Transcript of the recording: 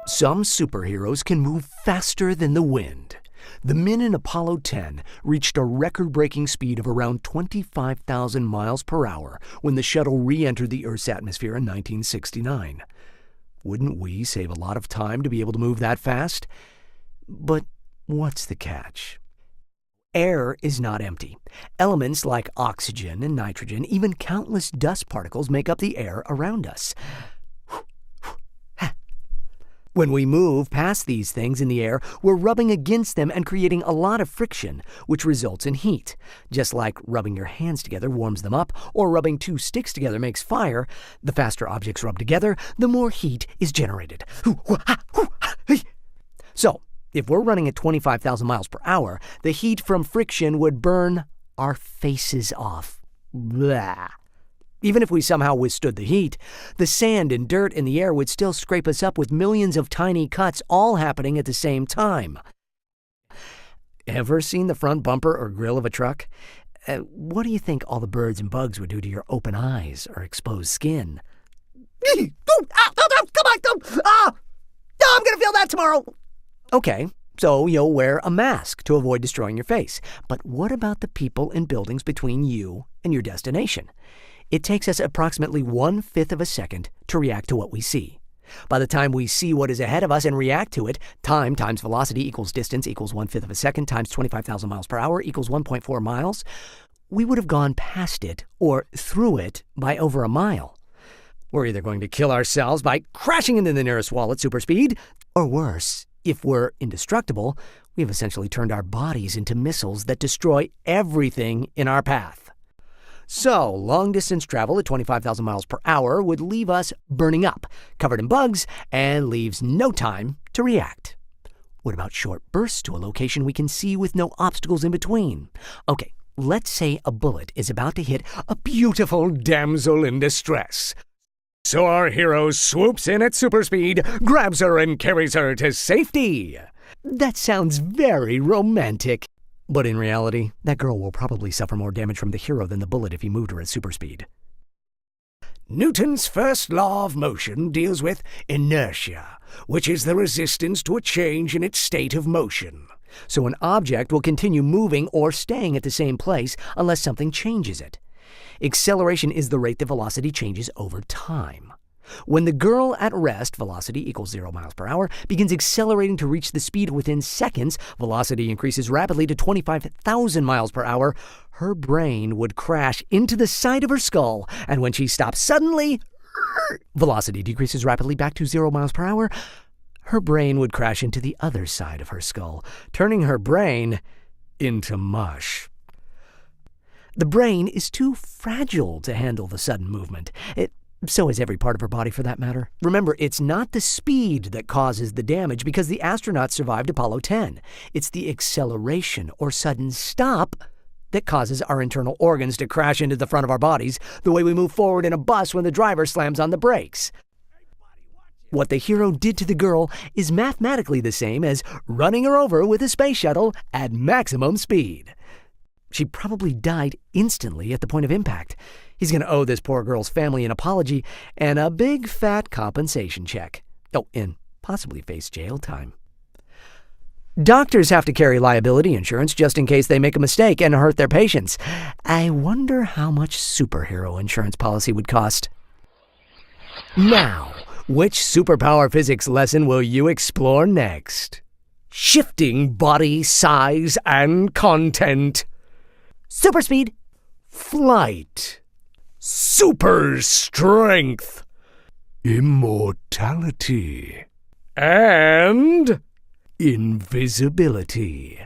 Some superheroes can move faster than the wind. The men in Apollo 10 reached a record-breaking speed of around 25,000 miles per hour when the shuttle re-entered the Earth's atmosphere in 1969. Wouldn't we save a lot of time to be able to move that fast? But what's the catch? Air is not empty. Elements like oxygen and nitrogen, even countless dust particles, make up the air around us. When we move past these things in the air, we're rubbing against them and creating a lot of friction, which results in heat. Just like rubbing your hands together warms them up, or rubbing two sticks together makes fire, the faster objects rub together, the more heat is generated. So, if we're running at 25,000 miles per hour, the heat from friction would burn our faces off. Blah. Even if we somehow withstood the heat, the sand and dirt in the air would still scrape us up with millions of tiny cuts all happening at the same time. Ever seen the front bumper or grill of a truck? What do you think all the birds and bugs would do to your open eyes or exposed skin? Come on! I'm gonna feel that tomorrow! Okay, so you'll wear a mask to avoid destroying your face. But what about the people in buildings between you and your destination? It takes us approximately 1/5 of a second to react to what we see. By the time we see what is ahead of us and react to it, time times velocity equals distance equals 1/5 of a second times 25,000 miles per hour equals 1.4 miles. We would have gone past it or through it by over a mile. We're either going to kill ourselves by crashing into the nearest wall at super speed, or worse, if we're indestructible, we've essentially turned our bodies into missiles that destroy everything in our path. So, long-distance travel at 25,000 miles per hour would leave us burning up, covered in bugs, and leaves no time to react. What about short bursts to a location we can see with no obstacles in between? Okay, let's say a bullet is about to hit a beautiful damsel in distress. So our hero swoops in at super speed, grabs her, and carries her to safety. That sounds very romantic. But in reality, that girl will probably suffer more damage from the hero than the bullet if he moved her at super speed. Newton's first law of motion deals with inertia, which is the resistance to a change in its state of motion. So an object will continue moving or staying at the same place unless something changes it. Acceleration is the rate the velocity changes over time. When the girl at rest, velocity equals 0 miles per hour, begins accelerating to reach the speed within seconds, velocity increases rapidly to 25,000 miles per hour, her brain would crash into the side of her skull, and when she stops suddenly, velocity decreases rapidly back to 0 miles per hour, her brain would crash into the other side of her skull, turning her brain into mush. The brain is too fragile to handle the sudden movement. So is every part of her body, for that matter. Remember, it's not the speed that causes the damage because the astronauts survived Apollo 10. It's the acceleration or sudden stop that causes our internal organs to crash into the front of our bodies the way we move forward in a bus when the driver slams on the brakes. What the hero did to the girl is mathematically the same as running her over with a space shuttle at maximum speed. She probably died instantly at the point of impact. He's going to owe this poor girl's family an apology and a big fat compensation check. Oh, and possibly face jail time. Doctors have to carry liability insurance just in case they make a mistake and hurt their patients. I wonder how much superhero insurance policy would cost. Now, which superpower physics lesson will you explore next? Shifting body size and content. Super speed. Flight. Super strength. Immortality. And invisibility.